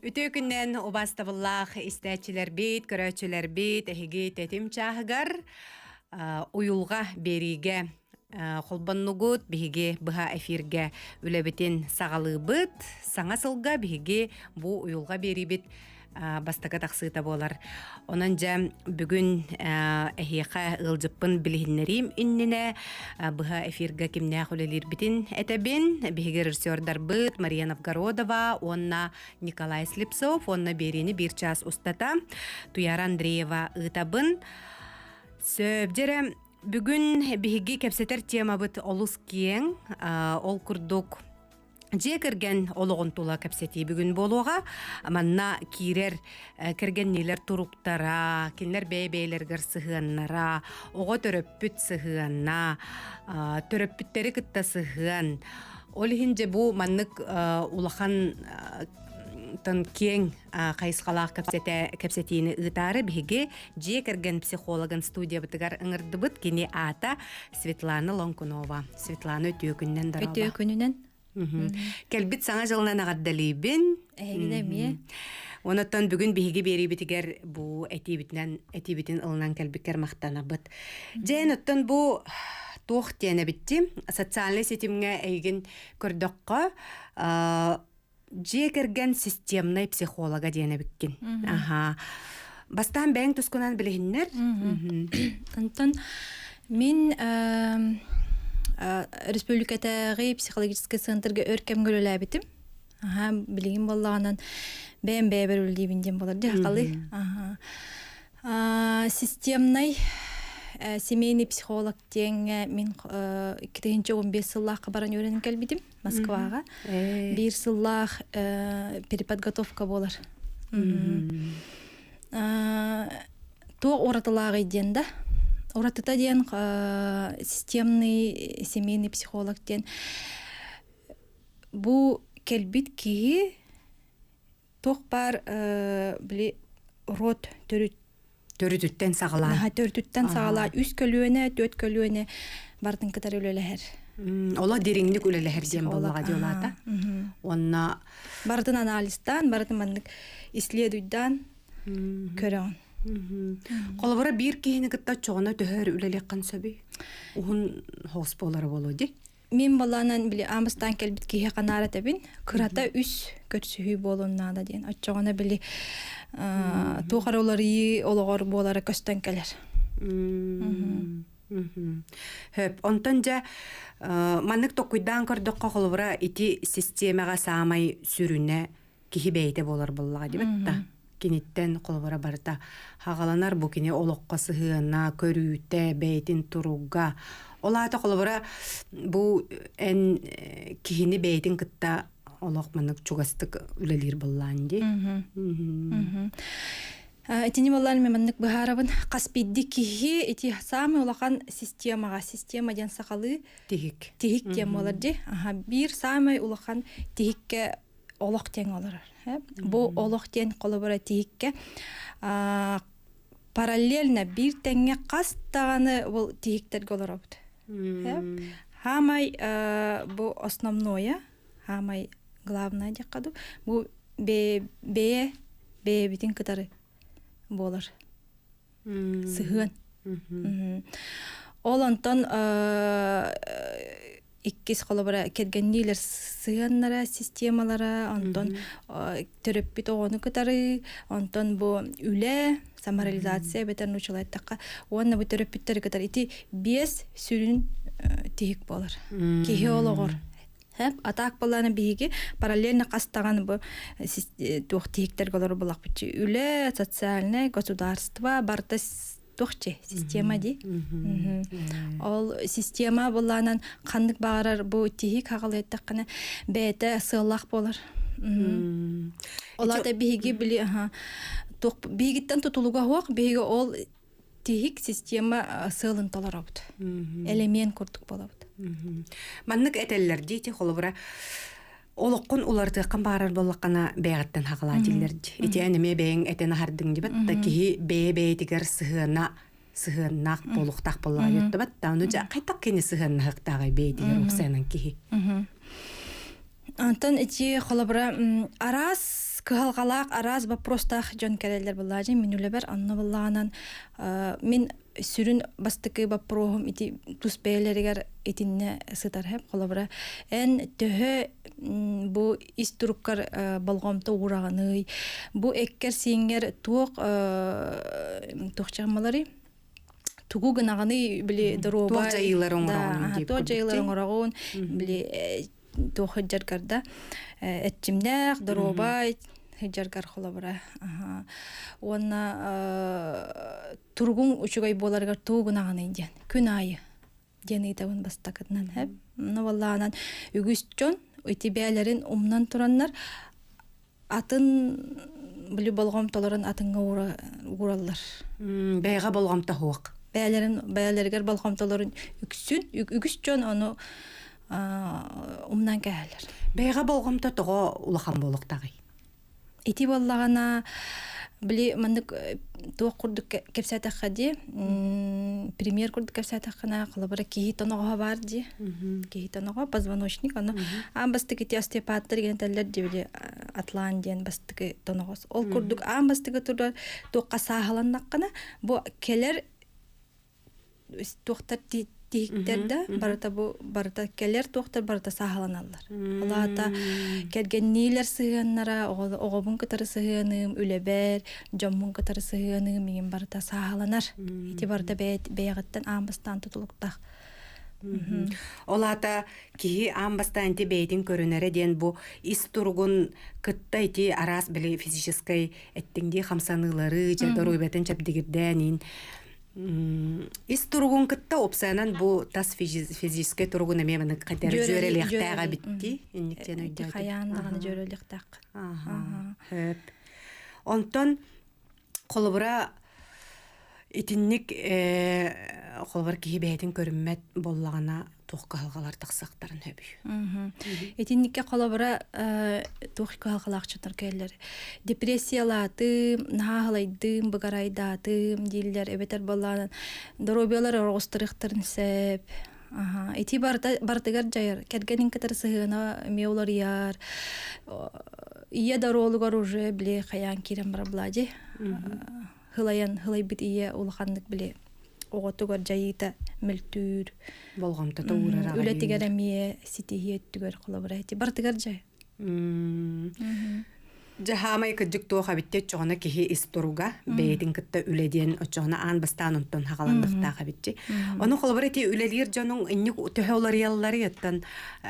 Ütü günden obastabilillah isteçiler bit, köröçüler bit, ehigi tetim çahıgar, uyulga berige, холбаннугут биһиги быха эфирге үлебитин сагалыбыт, саңа сылга биһиги бу уюлга берибит бастага тахсыта болар. Онанжа бүгүн эхиха ылжыппын билихиннерим иннине быха эфирге кимне хулелир битин этебин биһиги режиссердар быт Мария Новгородова, онна Николай Слепцов, онна берини бир час устата Туяра Андреева ытабын. Сөбжере бүгүн биһиги кепсетер тема быт олус киен ол курдук же кирген ологон тула кепсети бүгүн болуга манна кирер киргеннилер туруктара кинлер бейбейлергер сыгыннара ого төрөппүт сыгынна төрөппүттери кытта сыгын ол хинже бу маннык улахан тон кең кайсқалақ кепсетини ытары биге же кирген психологын студия бытыгар ыңырдыбыт кини ата Светлана Лонкунова. Светлана өтөкүннен дараба. Өтөкүнүнен. Келбит саңа жылынан агаддалибин. Эгидеми. Онотон бүгүн биге берибитигер бу этибитин ылынан келбикер мактанабыт. Жейноттон бу туох тиене битти. Социальный сетимге эйген көрдөккө же кирген системный психолога диене биккен. Аха. Бастан бәң тускунан билихиннер. Антон мен республикатагы психологический центрге өркем көрөлөбитим. Аха, билигин боллаганан бәм бәбер үлдибинден болар. Жакалы. Аха. Системный семейный психолог тең мен 2015 сыллах баран өренин келбидим Москвага. Бир сыллах переподготовка болар. То оратылагы ден да. Оратыта ден системный семейный психолог ден. Бу келбит ки тох бар били рот Төрүтүттен сагала. Төрүтүттен сагала. Үс көлүөнө, төт көлүөнө бардын кытар өлөлөһөр. Ола дериңдик өлөлөһөр дем боллага диолата. Онна бардын анализдан, бардын мандык исследуйдан көрөн. Колобора бир кийини кытта чоғына төһөр үлелеккан сөбү. Ухун хосполары болуди. Мен баланан били амыстан келбит кие канара табин. Кырата үс көтсүһү болуннада ден. Аччоғына били туғаролары ологор болары көстөн келер. Хөп, онтон жа маннык токуйдан көрдөккө колобора ити системага саамай сүрүнө кихи бейте болар боллага дебетта. Киниттен колобора барта хагаланар бу кини олокко сыгына көрүүтэ бейтин туругга. Олата колобора бу эн кихини бейтин кытта олок маннык чугастык үлелир болланди. Этини боллан меманнык быхарабын каспидди кихи эти самый улахан система ден сакалы Тихик тем болар ди. Бир самый улахан тихикке олок тең олар. Бу олок тең колобора тихикке параллельно бир теңге кастаганы бул тихиктерге олар опт. Хамай бу основное, хамай главное декаду. Бу бе битин кытары болар. Сыгын. Ол антон иккис колобора кергеннилер сыгыннара системалара, антон төрөппит огону кытары, антон бу үле самореализация бетер нучулайттакка. Онна бу төрөппиттер кытары ити 5 сүрүн тихик болар. Кихи ологор. Атак баланы биги параллельно кастаган бу тихиктер болор булак бит. Үле социальное государство барта тохче система ди. Ол система буланан кандык багарар бу тихик хагалайттаккана бете сыллак болар. Оларда биги били тох бигиттен тутулуга хуак биги ол тихик система сылын таларабыт. Элемент курдук болабыт. Маннык этеллер дейти холобра олоққын уларды қамбарар боллаққана бәғаттан хағыла дейлерді. Ити әніме бәйін әтені хардың дебет, кихи бәй-бәйтігер сығыннақ болуқтақ болуға дөтті бәт, дауны жа қайтақ кені сығыннақтағы бәйтігер оқсайынан кихи. Антон ити холобра арас кыһалгалаак арас вопростах жон керелер буллажы мен үлебер анны буллаганан мен сүрүн бастыкы вопросум ити туспейлеригер итинне сытар хеп колобра эн төһө бу истуруккар болгомто ураганы бу эккер сиңер туок тохчамалары тугу гынаганы били дороба Туох жайылар оңорогон дип то жайлар оңорогон били тохыджаргарда этчимнах дороба хыджаргар холобра онна тургун учугай боларгар тугунаганы ден күн айы дени табын бастакытнан хеп новалланан үгүстөн итибелерин умнан тураннар атын били болгом толорун атынга ураллар бэйга болгомто хуак бәялергер болгом толорун үгүстөн ону умнан кәлер бэйга болгомто того улахан болуктагы ити боллагана били мандык туох курдук кепсатакка ди премьер курдук кепсатаккана кылыбыра кихи тоного бар ди кихи тоного позвоночник аны амбастык ити остеопаттар генетелер ди били атлан диен бастык тоногос ол курдук амбастык турдар туокка сахаланнаккана бу келер туохтар тихиктерде барыта келер туохтар барыта сахаланалар. Олата келгеннилер сыгыннара оғобун кытары сыгыным, үлебер, жоммун кытары сыгыным, мигин барыта сахаланар. Ити барыта бейгаттан амбастан тутулуктах. Олата кихи амбастан ти бейдин көрүнөрө ден бу истургун кытта ити арас били физической эттиңди хамсанылары, жадоройбетін чапдигирденин Ис тургун кытта опсанан бу тас физический тургун эмемени кадер жөрелектага битти. Инниктен өйдө. Хаяндагы жөрелектак. Хөп. Онтон колбура итинник колбур кийбетин көрүммөт боллагана туокка халгалар таксактарын хөбү. Итинникке колбура туокка халгалакчытар келер. Депрессиялаты, нахалайдым, быгарайдатым дилер эбетер болланын доробиялар оростырыктырын сеп. Ити бартыгар жайыр. Кергенин катар сыгына меулар яр. Ия даролугар уже биле хаян кирен бар блади. Хылай бит ия улахандык биле. Оготугар жайыта мөлтүр болгомто тоурара. Үлетигер эмие ситихиет түгөр колобура. Ити бартыгар жай. Жахамай кыджык тоха битте чогона кихи исторуга бейдин кытта үледен очогона ан бастан онтон хагаландыктага битти. Ону колбура ти үлелер жонун инник төһөлөр яллары яттан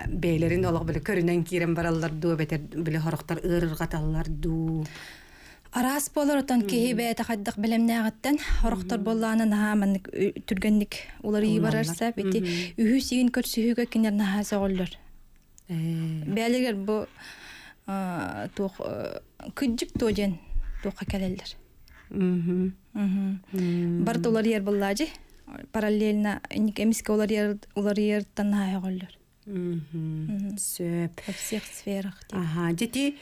бейлерин олог биле көрүнөн кирен бараллар ду бетер биле хороктар ырыргаталлар ду. Арас болоротон кихи бэйта хаддак билемнаагаттан хороктор боллааны нааманнык түргенник улары барарса бити үһү сигин көрсүһүгө кинер наа соголлор. Бээлегер бу туох кыджык тоожен туохка келелер. Барт улар ер боллажы параллельно эмиске улар ер танаа соголлор. Сөп. Во всех сферах. Дети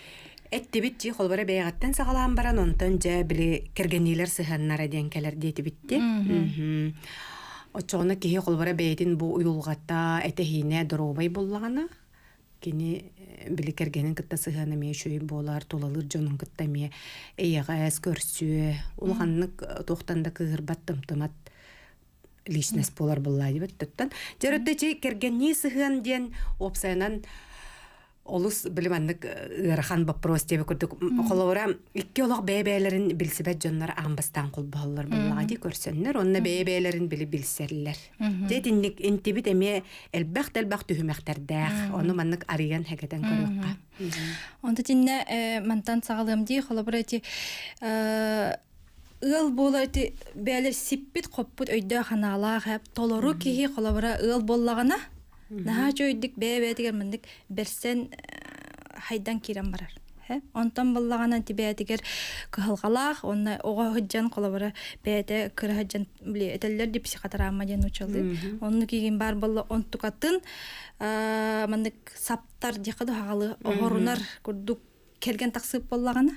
Этти битти холбара бейгаттан сагалаан баран онтон жа били кергенилер сыханнара денкелер дети битти. Очоғына кихи холбара бейдин бу уюлгата этехине доробай боллагана. Кини били кергенин кытта сыхана ме шөй болар, толалыр жонун кытта ме эйагас көрсү. Улганнык тоқтанда кыгырбат тымтымат личность болар боллайды беттен. Жарытта жей кергенни сыхан ден опсайнан олус билиманнык ырахан вопрос тебе көрдүк. Холора икки олог бебелерин билсибет жоннор амбастан кулбаллар буллагы көрсөннөр. Онна бебелерин билсерлер. Детинник интибит эме элбах түһүмөхтердэх. Ону маннык арыган хагатан көрөкка. Онда тинне мантан сагалым ди холобра эти ыл болати белер сиппит коппут өйдө ханалаа хап толору кихи холобра ыл боллагана наха жойдик бебетигер мындык берсен хайдан кирен барар. Онтон боллагана тибетигер кылгалах, онна ого хыджан колобара бете кырхаджан биле этеллер ди психотерапия ден учалды. Онну кийин бар болла онтукатын мындык саптар дикады хагалы огорунар курдук келген таксып боллагана.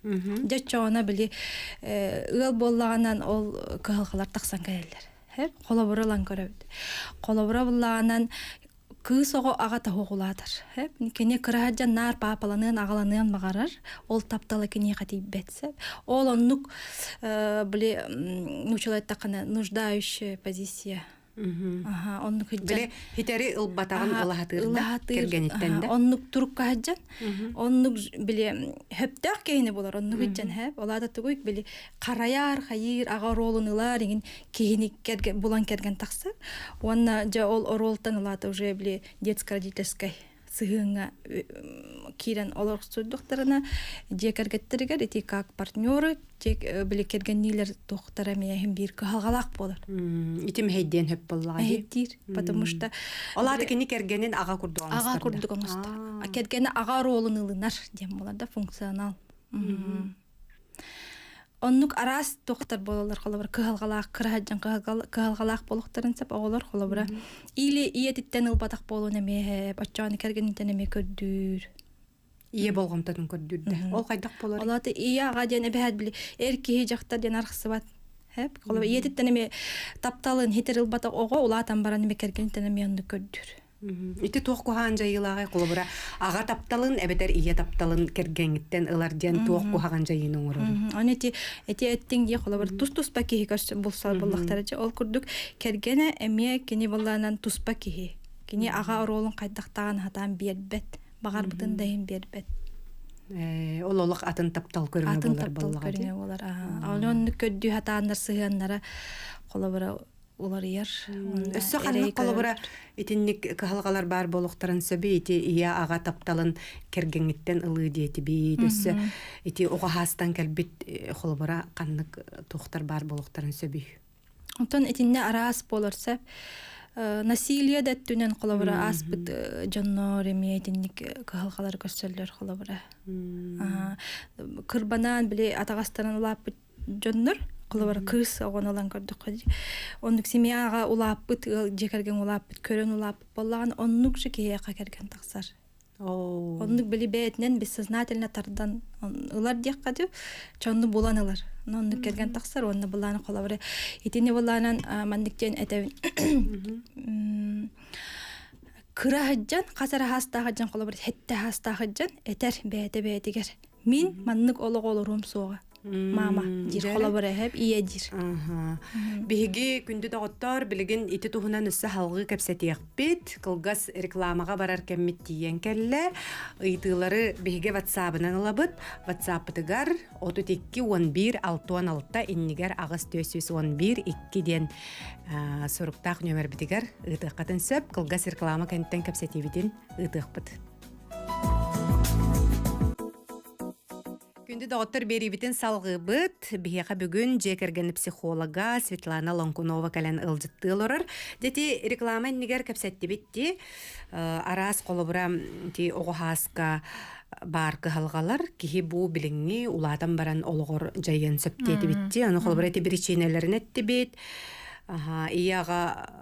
Жачоона били ыл боллаганан ол кылгалар таксан келелер. Колобуралан көрөбүт. Колобура буллаганан кыз ого ага тахогулатыр. Кене кыраджан нар папаланын агаланын магарар. Ол таптала кене катибетсе. Ол оннук биле нучалайт такана нуждающая позиция. Ага, оннук Биле хитери ылбатаган ылахатырда кергениттен да. Оннук турук каджан. Оннук биле хөптак кейне болар. Оннук иджан хеп. Олада тугуйк биле караяр, хайыр, ага ролунылар деген кейни керген булан керген такса. Онна жа ол ролтан олата уже биле детско-родительской сыгынга кирен олар суддуктарына жекергеттерге эти как партнеры жек биле кергеннилер доктора меһим бир калгалак болар. Итим хейден хөп боллага. Хейдир, потому что олар кини кергенин ага курдуган. Ага курдуганыстар. Кергени ага ролун ылынар дем буларда функционал. Оннук арас доктор болалар холобар калгалак кыраджан калгалак болуктарын сап оголор холобара. Или иетиттен ылбатак болуна меһеп ачаны кергенинтен эме көрдүр. Ие болгомтатын көрдүрдү. Ол кайдак болор? Олаты ия ага ден эбет били эрки жакта ден архсыбат. Хеп холобар иетиттен эме тапталын хитер ылбатак ого улатан баран эме кергенинтен эме онду көрдүр. Ити туох кухан жайылагай колобура ага тапталын эбетер ие тапталын кергеңиттен ыларден туох кухан жайын оңорор. Анети эттин ди колобур тус паки каш булса буллактар же ол курдук кергене эме кини булланан тус паки кини ага ролун кайдактаган хатан бербет багар бутун дайын бербет. Ол олық атын таптал көрүнө болар. Алон көддү хатандар сыганнара колобура олар яр. Өссө ханны колобура итинник кахалгалар бар болуктарын сөбү ити ия ага тапталын кергеңиттен ылы диети бит. Өссө ити ого хастан келбит колобура каннык тухтар бар болуктарын сөбү. Онтон итинне арас болорса насилие деттүнен колобура аспыт жоннор эме итинник кахалгалар көрсөллөр колобура. Кырбанан биле атагастан улап жоннор колобар кыз огоналан көрдүк. Оннук семьяга улаппыт, жекерген улаппыт, көрөн улаппыт боллаган оннук же кияка керген таксар. Оннук били бетнен бессознательно тардан улар дияққады чонну буланылар. Оннук керген таксар, онны буланы колобар. Итини буланан мандиктен этебин. Кыраһаджан, касара хастаһаджан колобар, хетте хастаһаджан этер бетигер. Мин маннык олорум суга. Мама, дир холобара хеп ие дир. Биһиги күндү дагыттар билигин ити тухунан өссө халгы кепсетиякпит, кылгас рекламага барар кеммит тиен келле, ыйтылары биһиге WhatsApp-ынан алабыт, WhatsApp-тыгар 32-11-616 иннигер агыс 411-2 ден соруктак нөмер битигер ытыккатын сөп, кылгас реклама кенттен кепсетибитин ытыкпыт. Күнді доғыттыр берибитин салғыбыт, бияқа бүгін жекергені психолога Светлана Лонкунова кәлін ылжыттыл орыр. Дети реклама нигер кәпсәтті бітті, арас қолыбыра оғыхасқа бар кыхалгалар, кихи бу биліңі улатан баран олығыр жайын сөптеті бітті. Аны қолыбыра еті бір иченелерін әтті бет. Ияға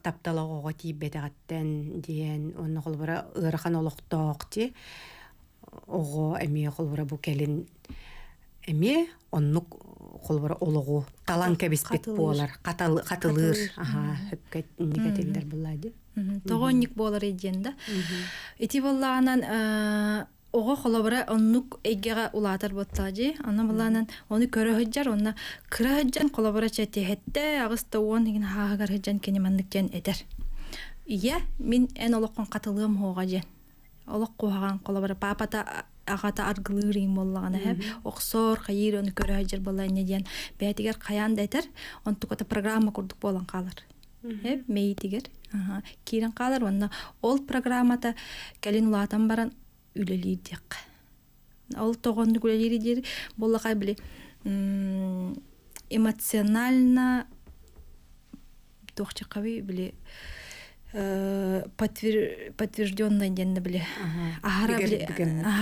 тапталы оға тейбет ағаттен дейін, оны қолыбыра ұрыған олықтоқ де. Ого эме холбора бу келин эме оннук холбора ологу талан кебиспет болар катылыр хөпкет негетелдер булады тогонник болар эденда эти болланан ого холбора оннук эгега улатар боттажи аны болланан оны көрөһөжжар онна кырахыжжан холбора четехетте агыста он деген хаагар хыжжан кенемандыктен этер ия мин эн олоккон катылыгым хоогажен Олық қоғаған қолабара папата ағата аргылырын боллағана әп. Оқсор, қайыр, оны көрі әжір болайын еден. Бәтігер қаян дәйтер, оны тұқыта программа көрдік болан қалар. Әп, мейтігер. Кейрен қалар, оны ол программата кәлін ұлатан баран үлелер дек. Ол тоғынды үлелер дер, боллақай біле эмоционально тоқчақави біле подтвержденный денде биле.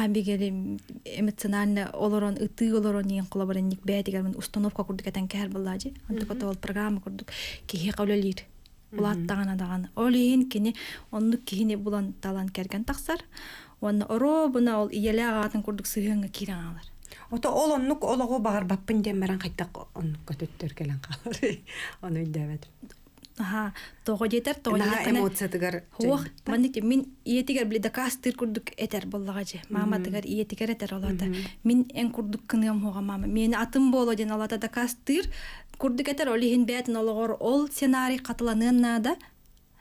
Бигели эмоционально олорон ыты олорон ен коллаборативник бәтигер мен установка курдук этен кер буллажы. Антыката ол программа курдук. Кихи кавлелир. Улаттаган адаган. Олин кини онну кихине булан талан керген таксар. Онны оро буна ол иеле агатын курдук сыгынга кирен алар. Ото ол оннук ологу багар баппын демерен кайтак оннук көтөттөр келен калар. Оны үдәбет. Ага, того жетер, того Наха жетер. эмоциятыгар. Хуох, манник мин иетигер биле дакастыр курдук этер боллага же. Мама тыгар иетигер этер олата. Мин эн курдук кыным хога мама. Мени атым боло ден олата дакастыр курдук этер олихин бетин ологор ол сценарий катыланыннада.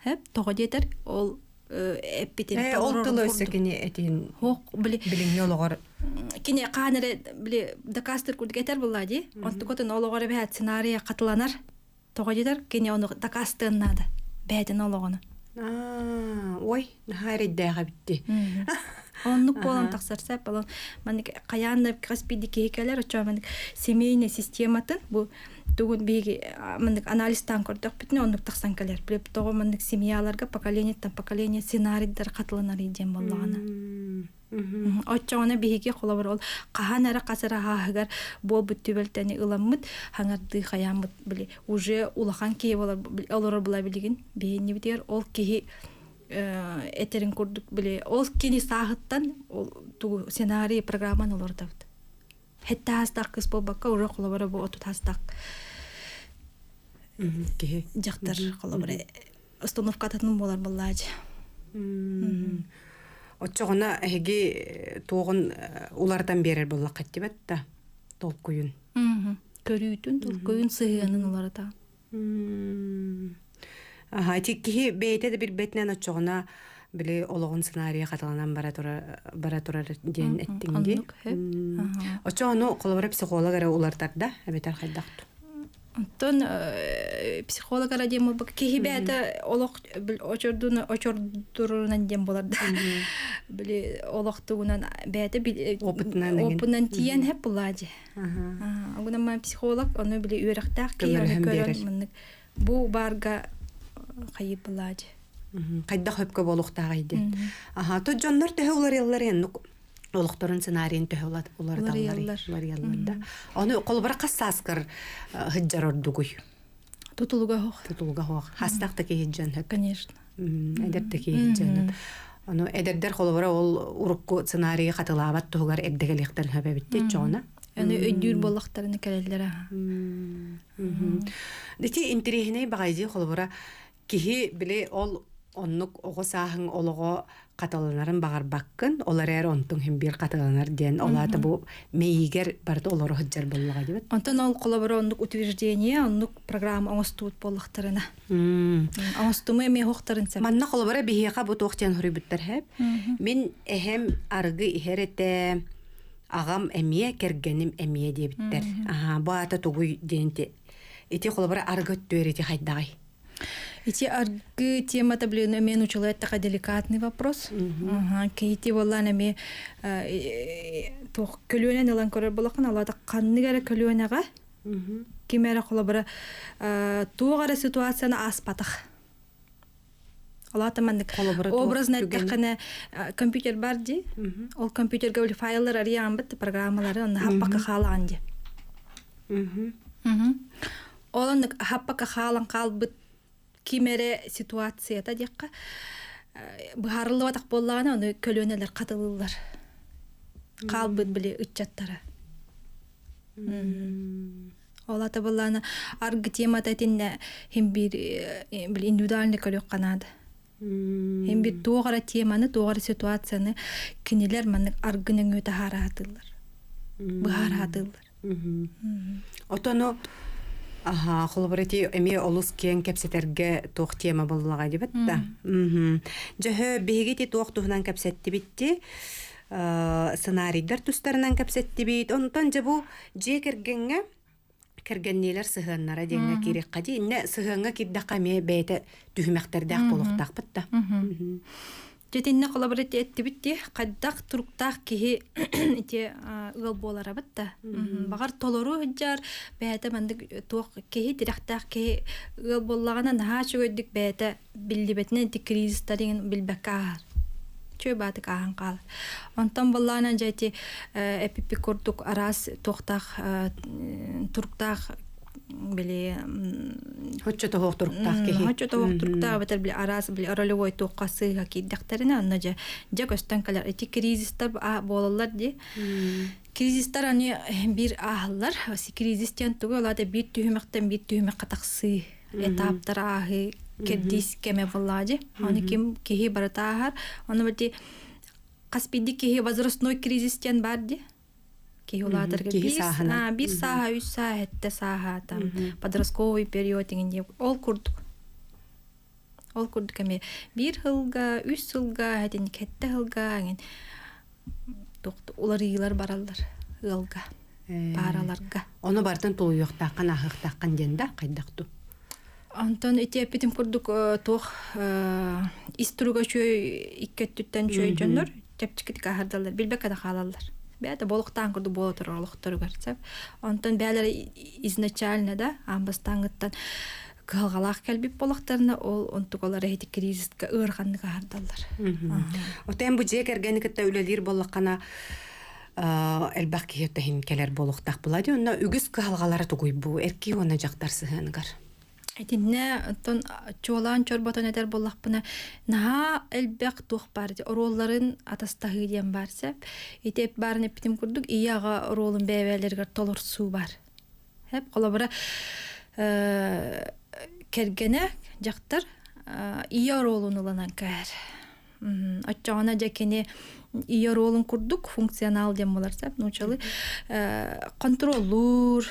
Хеп, того жетер ол эппитин. Ол тылы өсекене этин. Хуох, биле Билиңне ологор. кине канере биле дакастыр курдук этер боллади. Онтукотун ологор бет сценарий катыланар. Того жетер кине оны дакастыннада. Бетин ологону. Ой, нахайриддайга битти. Оннук болан тақсарса балан маник каянда каспиди кейкелер очо маник семейный систематын бу тугун биги маник анализтан көрдүк битне оннук тақсан келер. Билеп того маник семьяларга поколениятан поколение сценарийдер катыланар идем боллагана. Очоона биги колобор ол каханара касара хагар бол бүттүбелтени ыламмыт хаңарды хаямыт биле уже улахан кие болар олор була билигин бейни битер ол кихи этерин курдук биле ол кини сагыттан ол ту сценарий программаны олор табыт. Хетта хастак кыз болбакка уже колобор бу отут хастак. Кихи. Жактар колобор остановка татын болар боллааж. Очоғына әге тоғын улардан берер болла қаттебет та толкуйын. Көрүйтүн толкуйын сыйынын оларда. Тик кихи бейте де бір бетінен очоғына біле олығын сценария қатыланан бара тұрар ден әттіңде. Очоғыны қолыбыра психолог әрі улартарда әбетер қайдақту. Тон психолог арадем бол кихи бәті олық очордурунан дем боларда. Биле олықтуынан бәті опытынан тиен хеп болады. Огунама психолог оны биле үйрақтақ кей оны көрін. Бу барга қайып болады. Қайдақ хөпкі болуқтағы еді. Тут жонлар төхі олар еллар еннік. Олықтарын сценарийін төхі олар ялларда. Оны қолыбыра қассаскар хыджар ордугуй. Тутулуга хоқ. Тутулуга хоқ. Хастақты кей хыджан хөп. Конечно. Әдерді кей хыджан. Оны әдердер қолыбыра ол ұрыққы сценарийі қатылабат тұғығар әбдігеліктен хөп әбітті жоғына. Оны өйдүр боллақтарыны кәрелдері. Дәте интерехіне бағайды қолыбыра кихи біле ол оннук оғы сағын олығы қаталанарын бағар баққын, олар әр онтың хем бір қаталанар ден, олаты бұл мейгер барды олары хыджар болуға дебет. Онтан ол қолабыры оннук утверждение, оннук программа оңыстуыт болықтарына. Оңыстумы әме хоқтарын сәп. Манна қолабыры бейеқа бұт оқтен хүрі бүттір әп. Мен әхем арғы ихереті ағам әмие, кергенім әмие дебіттер. Бұл ата тұғый денті. Эти қолабыры арғы өттөреті қайдағай. Эти аргы темата, блин, мен учила, это такой деликатный вопрос. Кейти волла нами то көлөнен илан көрөр болакын, алада канныгара көлөнага. Кимера колобара тугара ситуацияны аспатах. Алата мандык образны айтканы компьютер бар ди. Ол компьютерге бул файлдар арыян бит программалары, аны хаппака хаалган ди. Оланы хаппака хаалган калбыт кимере ситуацията дияққа бұхарылы батақ боллағына оны көлөнелер қатылылар. Қалбыт біле үтчаттары. Олата боллағына арғы темата етінне хем бір индивидуальный көлөк қанады. Хем бір тоғара теманы, тоғара ситуацияны кенелер манның арғының өті хара атылар. Бұхара атылар. Отону холоборети эми олус кен кепсетерге тох тема боллага дебетта. Жөһө бегети тох тухнан кепсетти битти. Сценарийдер тустарынан кепсетти бит. Онтон же бу же кергеннелер сыгыннара деңе керек кади. Инне сыгынга киддакка ме бейте түһмәктердәк болуктак битта. Жетинне коллаборати этти битти, каддак туруктак кихи ите ыл болара битта. Багар толору хыджар, бәйте мандык тук кихи директак кихи ыл боллагана наха чөгөддүк бәйте билдибетне ити кризистарин билбекка. Чөй батык ахан кал. Онтан боллагана жайти эпипи курдук арас токтак туруктак биле Хоччото хоқтуруктак кихи. Хоччото хоқтуруктак бетер биле арас биле ролевой тоққасы хаки дактерина анна жа көстөн калар эти кризистер болалар ди. Кризистер аны бир ахаллар, кризистен тугу алада бир түймөктөн бир түймөккө таксы этаптар ахы кердис кеме влади. Оны ким кихи баратахар. Оны бити каспиди кихи возрастной кризистен барди. Кихи улатырга Кихи бир саахана. бир саха, 3 саха, хетте саха там подростковый период дегенде ол курдук. Ол курдук эме 1 жылга, 3 жылга, хетин кетте жылга ген токту улар ыйлар баралар ылга. Бараларга. Оны бартын тулуюктаккан ахыктаккан денде кайдакту. Антон этепитим курдук тох иструга чөй иккеттүттен чөй жоннор тепчикит кахардалар билбек ада халалар. Бәді болуқтан күрді болатыр олықтыру көрсеп. Онтан бәлері изначально да, амбастаңыттан кылгалақ кәлбіп болуқтарына ол онтук олар әйті кризисқа ұрғанныға ардалар. Отен бұ жек әргенікітті өлелер болуқана әлбәқ кейеттахин кәлер болуқтақ бұлады. Онна үгіз кылгалары тұғой бұ, әркі оны жақтар сығанығар. Этинне тон чолан чорботон этер боллакпына наха элбек тух барди оролларын атастагы диен барса этеп барын эпитим курдук ияга оролун бебелерге толор суу бар хеп колобура кергене жактар ия оролун уланан кар аччагана жакени ия оролун курдук функционал дем боларса нучалы контроллур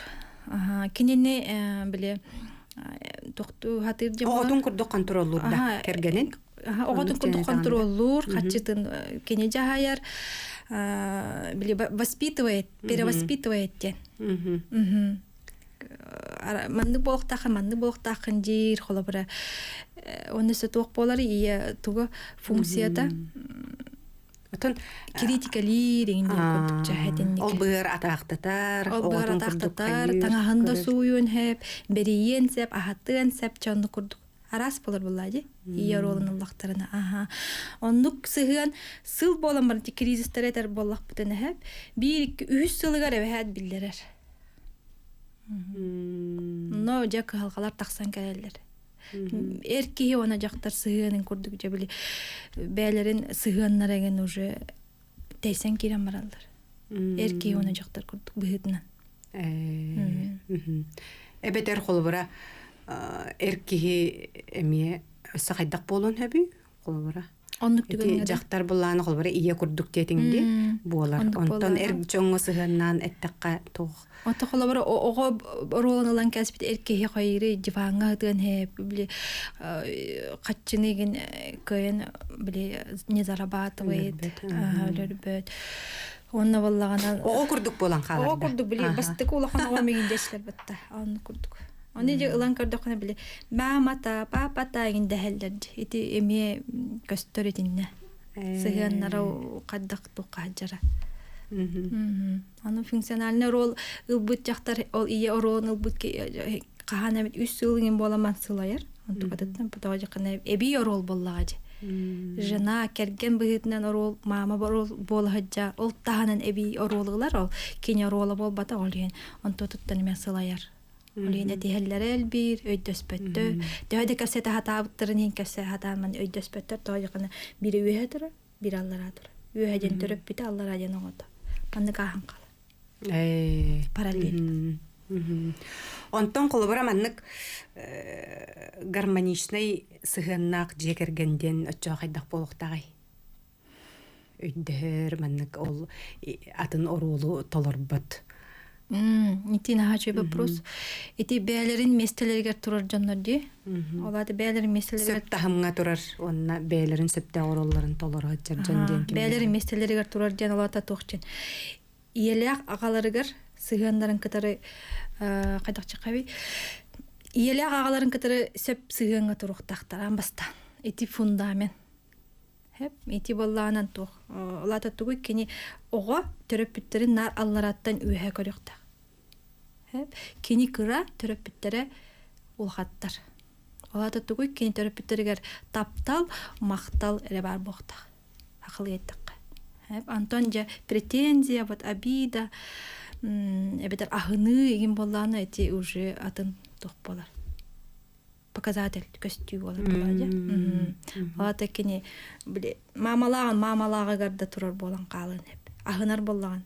кинене биле тоқту хатыр жем. Оғытын күрді контроллур да кергенен. Оғытын күрді контроллур, қатчытын кене жағайар, воспитывает, перевоспитывает ден. Манды болықтақын жер, қолы бірі. Онысы тоқ болары, ие тұғы функцияда критикали дегенде көрдік жахетеннеке. Ол бұғыр атақтатар, таңағында суйын хеп, бериен сәп, ағаттығын сәп, чанды көрдік. Арас болар болады, ие ролын ұллақтарына. Оннық сығын сыл болан барынты кризистер етер болақ бұтыны хеп, 1-2-3 сылығар әвәхәт білдерер. Но жақ халқалар тақсан кәрелер. Эркие она жактар сыгынын курдук жабили бәлерин сыгыннар эген уже тейсен кирен баралдар. Эркие она жактар курдук быгытынан. Эбетер холбура эркие эмие сакайдак болон хэби холбура. Оннук түгөн жактар булланы холбура ие курдук детиңди болар. Онтон эргчоңго сыгыннан эттекка тог. Ото холобора ого роланылан кәсбит эркеге хайры диванга дигән хеп биле катчыныгын көен биле не зарабатывает өлөрбөт. Онна баллагана ого курдук болан халарда. Ого курдук биле бастык улахан ого мегин дешлер батта. Аны курдук. Аны же ылан көрдөкне биле мамата папата гинде хелдер. Ити эме көстөрөтинне. Сыганнара каддакту кажара. Аны функциональный рол ылбыт жактар ол ие орон ылбыт кахана бит 3 сылыгын боламан сылайыр. Антукататтан потого жакына эби рол боллагы. Жена керген быгытынан рол мама рол болгажа ол таханан эби роллар ол кине ролы болбата ол ген антутуттан мен сылайыр. Олине дихеллер элбир өйдөспөттө. Дөйдө касета хатабыттырын кесе хатаман өйдөспөттөр того жакына бири үйөтөр, бир алларатыр. Үйөдөн төрөп бите аллараден огото. Панны кахан кала. Параллель. Онтон колобора маннык гармоничный сыгыннак жекергенден өчө кайдак болуктагай. Өйдөр маннык ол атын орулу толорбот. Нитина хачы вопрос. Эти бәлерин местелерге турар жаннар ди. Оларды бәлерин местелерге тахымга турар, онна бәлерин септе оролларын толорга жарден. Бәлерин местелерге турар жан олата тохчен. Иелек агаларыгар сыгандарын кытары кайдак чыкаби. Иелек агаларын кытары сеп сыганга туруктактар амбастан. Эти фундамент. Хеп, эти балланан тох. Олата тугуй кени ого төрөпүттерин нар аллараттан үйе көрөктак. Хеп, кени кыра төрөпүттере улхаттар. Олата тугуй кени төрөпүттергер таптал, мактал эре бар боктак. Акыл еттик. Антон же претензия, вот обида, эбетер ахыны егин болланы эти уже атын тох болар. Показатель көстүү болар болады. Алата кени биле мамалага гарда турар болан калын эп. Ахынар боллаган.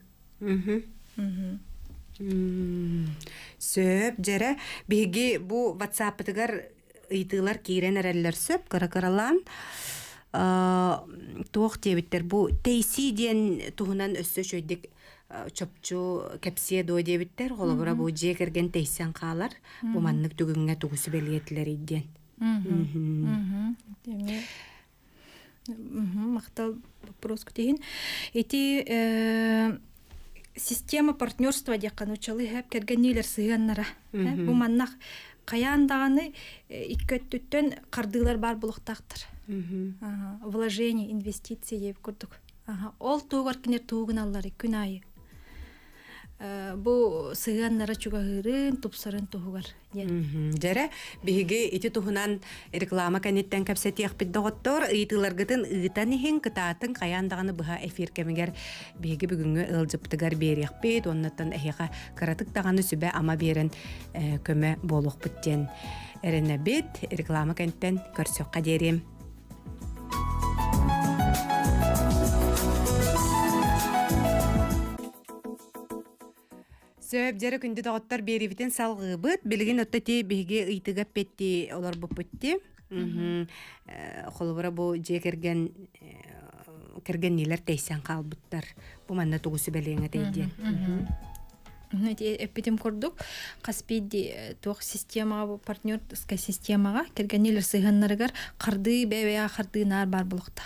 Сөп жере биги бу WhatsApp-тыгар ыйтылар кирен эреллер сөп каракаралан туох дебиттер бу тейси диен туһунан өссө чөйдик чопчу кепсие дой дебиттер голобура бу жекерген тейсен каалар бу маннык түгүнгө тугусу белгетилер иден. Мактал вопрос күтейин. Эти система партнерства дιακанучалы хэп кергенилер сыганнара. Бу маннак каяндаганы иккөттүттөн кардылар бар булуктактыр. Вложение, инвестиции деп көрдүк. Ол тугар кинер тугуналлары күн айы. Бу сыганнара чугагырын тупсарын тугар. Жере биги ити туһунан реклама канеттен капсетиях биддоготтор ыйтыларгытын ыйтан ихин кытаатын каяндаганы быха эфир кемигер биги бүгүнгө ылжыптыгар бериях бит оннаттан эхиха каратык даганы сүбе ама берен көмө болук биттен эрене бит реклама канеттен көрсөкка дерим. Сөп жері күнді дағыттар беребітен салғыбыт, білген өттәте беге ұйтыға петті олар бұп бітті. Қолыбыра бұл же керген нелер тейсен қалбыттар. Бұл манна тұғысы бәлеңі тейден. Эппетим көрдік, қаспейді тоқ системаға, партнерская системаға керген нелер сығаннарығар қарды бәвея қарды нар бар бұлықта.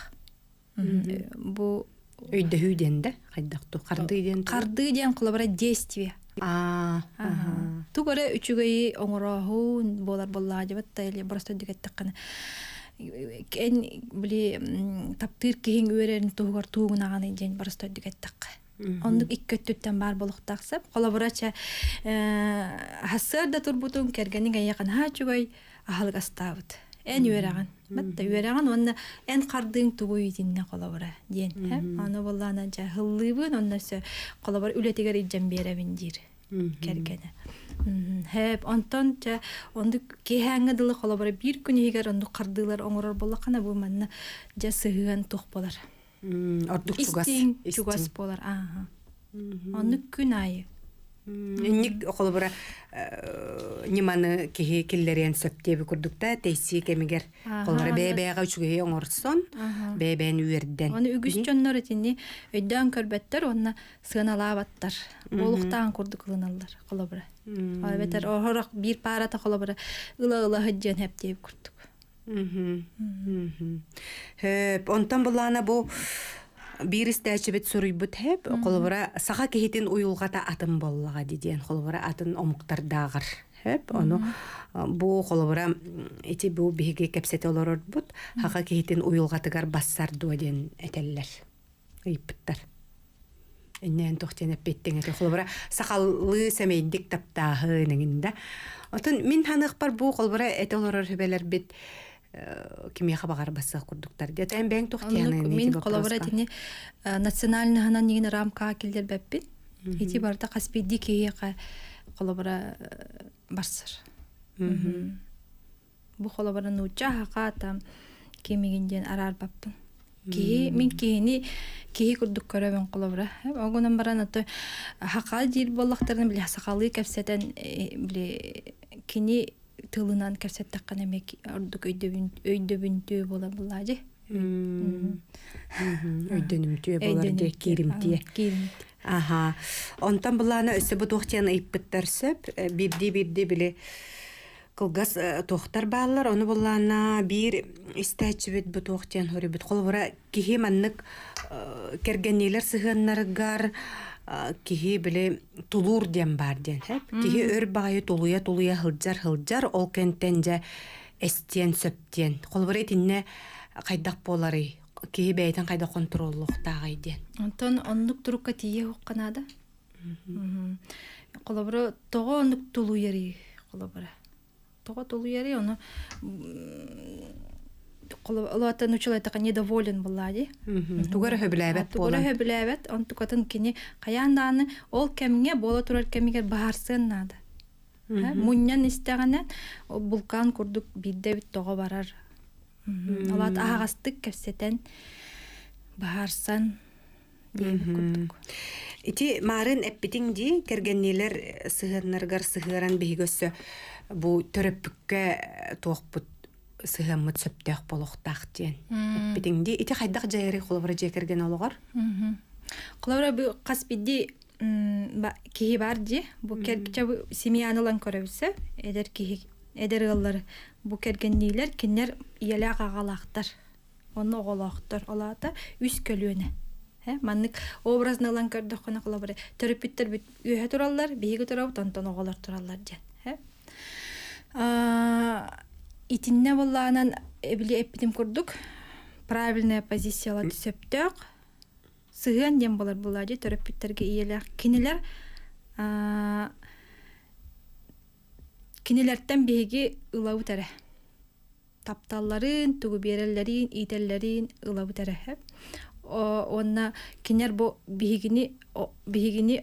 Бұл өйді хүйденді, қайдақты қарды ден қолыбыра действие. Тугары үчүгөй оңорохун болар боллаажы батта эле просто дигеттаккана. Эн били таптыр кең өрерин тугар тугунаганы ден просто дигеттакка. Ондук иккөттүттен бар болуктаксап, коллаборация хассырда турбутун кергенин аякан хачугой ахалгастабыт. Эн өраган. Батта өраган онна эн кардың тугуй динне коллабора ден. Аны боллана жа хыллыбын оннасы коллабор үлетигер иджен беребин дир. Кергене. Хеп онтон жа онду кехаңыдылы коллабора бир күн егер онду кардылар оңорор боллакана бу манна жа сыган тух болар. Ордук чугас болар. Онду күн айы. Ник коллабора ниманы кеһи киллерен сөптеби курдукта тейси кемигер коллара бебега үчүгө оңорсон бебен үрден. Аны үгүс жоннор этини өйдөн көрбөттөр онна сыналабаттар. Олуктан курдукулуналар коллабора. Албетер орок бир парата коллабора ыла хыджен хеп деп курдук. Хеп онтан булана бу бир истәчебет суруйбут хеп колбора саха кехитин уюлгата атын боллага диден колбора атын омуктардагыр хеп ону бу колбора эти бу биге кепсете олорор бут хака кехитин уюлгатыгар бассар дуаден этеллер ыйпыттар эннен тохтенеп беттең эте колбора сахаллы семейдик таптагы неңинде отун мин ханык бар бу колбора этелорор хөбелер бит кимияха багар басса курдуктар дет эм бең тохтияны мин коллаборативни национальный ханан нигин рамка килдер беппин ити барда каспиди кияка коллабора барсыр бу коллабора нуча хака там кемигинден арар баппын ки мин кини курдук көрөбөн коллабора огонан баран ата хака жил боллактарын биле сакалы кепсетен биле кини тылынан кәрсет таққан әмек ордық өйдөбүнтүү бола бұлады. Өйдөнүмтүү болар де керимтие. Аха. Онтан бұланы өсі бұ тоқтиян айппыттар сөп, бірді біле кылгас тоқтар бағалар, оны бұлана бір істәчі бұ тоқтиян хөрі бұд. Қолбыра кеге маннық кергенелер сығанларығар, кихи биле тулур дем бар ден хеп кихи өр багы тулуя хылжар ол кентенже эстен сөптен колбуре тинне кайдак болары кихи бейтен кайда контроллуктагы ден онтон ондук турукка тие хукканада колбуре того ондук тулуяри колбуре того тулуяри оны Олата нучулай така недоволен булади. Тугара хөбүләбәт болан. Тугара хөбүләбәт, он тукатын кини каянданы ол кемге бола турар кемигер баарсын нада. Муннян истәгәннән вулкан курдук бидде бит тога барар. Олат агастык кепсетен баарсан дип курдук. Ити марын эппитин ди кергеннилер сыгыннаргар сыгыран бигөссө бу төрөппүккө тоокпут сыгыммыт сөптөк болохтак диен. Эппитин ди ити хайдак жайры холбора жекерген ологор. Колора бу каспиди кихи бар ди. Бу кергиче семьянылан көрөбүсө эдер кихи эдер ыллар бу кергеннилер кинер ияле агалактар. Оны оголоктор олата үс көлүнө. Маннык образналан көрдөх кона колора терапевттер бит үйө тураллар, биги турабы тонтон оголор тураллар ден. Итинне боллаанан эбили эппитим курдук. Правильная позициялар түсөптөк. Сыгын дем болар булади терапевттерге иелер кинилер кинилерден биги ылабы тере. Тапталларын, тугу береллерин, ителлерин ылабы тере. Онна кинер бу бигини